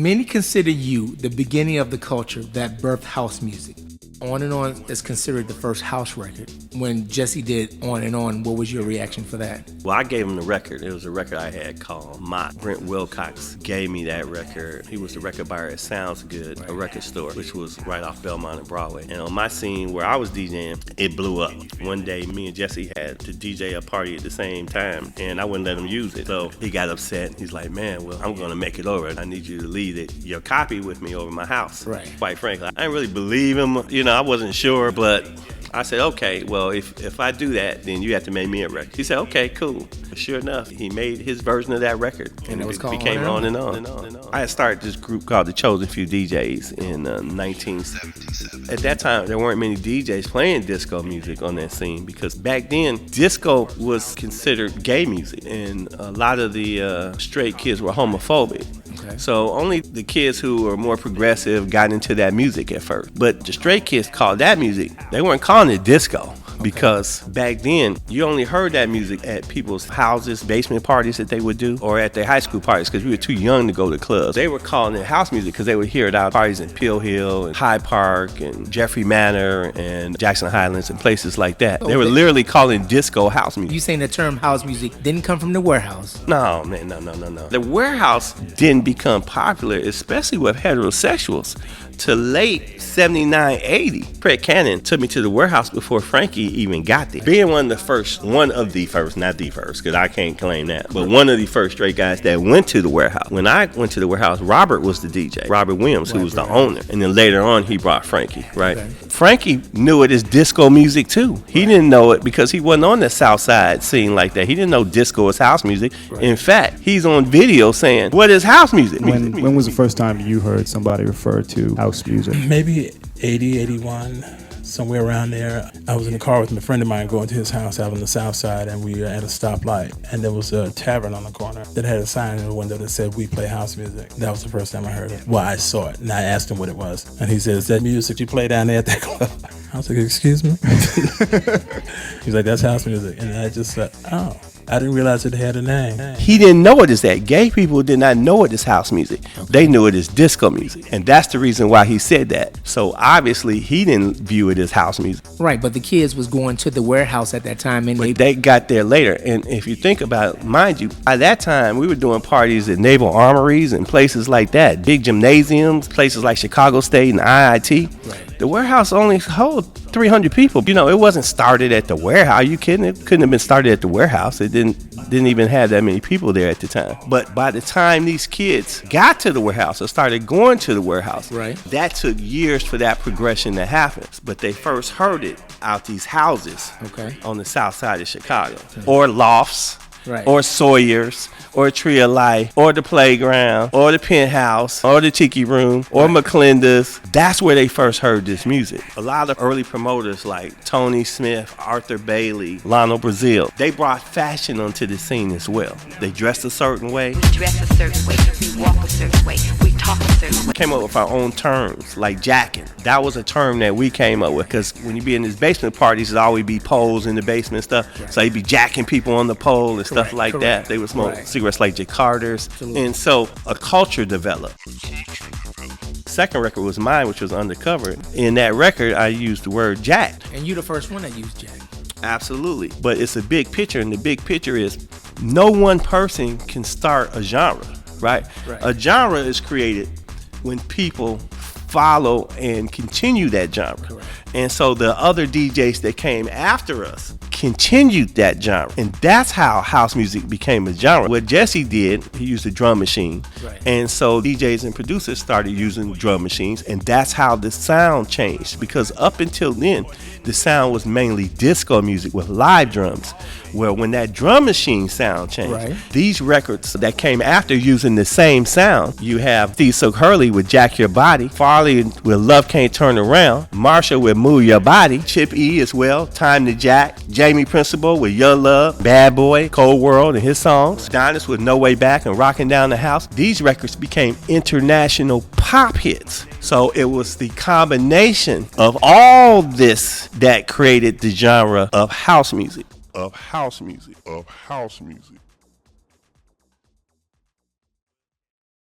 Many consider you the beginning of the culture that birthed house music. On and On is considered the first house record. When Jesse did On and On, what was your reaction for that? Well, I gave him the record. It was a record I had called Mott. Brent Wilcox gave me that record. He was the record buyer at Sounds Good, a record store, which was right off Belmont and Broadway. And on my scene where I was DJing, it blew up. One day, me and Jesse had to DJ a party at the same time, and I wouldn't let him use it. So he got upset. He's like, man, well, I'm going to make it over. I need you to leave your copy with me over my house. Right. Quite frankly, I didn't really believe him. I wasn't sure, but I said, okay, well, if I do that, then you have to make me a record. He said, okay, cool. Sure enough, he made his version of that record, and it became On and On. I had started this group called the Chosen Few DJs in 1977. At that time, there weren't many DJs playing disco music on that scene because back then, disco was considered gay music, and a lot of the straight kids were homophobic. Okay. So only the kids who were more progressive got into that music at first. But the straight kids called that music, they weren't calling it disco. Because back then, you only heard that music at people's houses, basement parties that they would do, or at their high school parties, because we were too young to go to clubs. They were calling it house music because they would hear it out parties in Peel Hill and Hyde Park and Jeffrey Manor and Jackson Highlands and places like that. They were literally calling disco house music. You saying the term house music didn't come from the warehouse? No, man, no. The warehouse didn't become popular, especially with heterosexuals, till late 79, 80. Fred Cannon took me to the warehouse before Frankie even got there. Being one of the first, not the first, because I can't claim that, but one of the first straight guys that went to the warehouse. When I went to the warehouse, Robert was the DJ, Robert Williams, who was the owner. And then later on, he brought Frankie, right? Okay. Frankie knew it as disco music too. He didn't know it because he wasn't on the South Side scene like that. He didn't know disco was house music. Right. In fact, he's on video saying, what is house music? When was the first time you heard somebody refer to house music? Maybe 80, 81, somewhere around there. I was in the car with a friend of mine going to his house out on the South Side, and we were at a stoplight, and there was a tavern on the corner that had a sign in the window that said, "We play house music." That was the first time I heard it. Well, I saw it, and I asked him what it was, and he said, "Is that music you play down there at that club?" I was like, "Excuse me?" He's like, "That's house music," and I just said, "Oh." I didn't realize it had a name. He didn't know it as that. Gay people did not know it as house music. Okay. They knew it as disco music. And that's the reason why he said that. So obviously he didn't view it as house music. Right, but the kids was going to the warehouse at that time. And they got there later. And if you think about it, mind you, at that time we were doing parties at naval armories and places like that. Big gymnasiums, places like Chicago State and IIT. Right. The warehouse only held 300 people. It wasn't started at the warehouse. Are you kidding? It couldn't have been started at the warehouse. It didn't even have that many people there at the time. But by the time these kids got to the warehouse or started going to the warehouse, right, that took years for that progression to happen. But they first heard it out these houses, okay, on the south side of Chicago, or lofts, right, or Sawyer's, or Tree of Life, or the Playground, or the Penthouse, or the Tiki Room, or McClenda's. That's where they first heard this music. A lot of early promoters like Tony Smith, Arthur Bailey, Lionel Brazil, they brought fashion onto the scene as well. They dressed a certain way. We dress a certain way, we walk a certain way, we talk a certain way. We came up with our own terms, like jacking. That was a term that we came up with, because when you be in these basement parties, there'd always be poles in the basement and stuff. Right. So you'd be jacking people on the pole and stuff like that. They would smoke cigarettes like J. Carter's. Absolutely. And so a culture developed. Second record was mine, which was Undercover. In that record, I used the word jack. And you the first one that used jack. Absolutely. But it's a big picture, and the big picture is no one person can start a genre, right? A genre is created when people follow and continue that genre. Correct. And so the other DJs that came after us continued that genre. And that's how house music became a genre. What Jesse did, he used a drum machine. Right. And so DJs and producers started using drum machines, and that's how the sound changed. Because up until then, the sound was mainly disco music with live drums. Well, when that drum machine sound changed, these records that came after using the same sound, you have Steve Silk Hurley with Jack Your Body, Farley with Love Can't Turn Around, Marsha with Move Your Body, Chip E as well, Time to Jack, Jamie Principle with Your Love, Bad Boy, Cold World and his songs, Adonis with No Way Back and Rockin' Down the House. These records became international pop hits. So it was the combination of all this that created the genre of house music.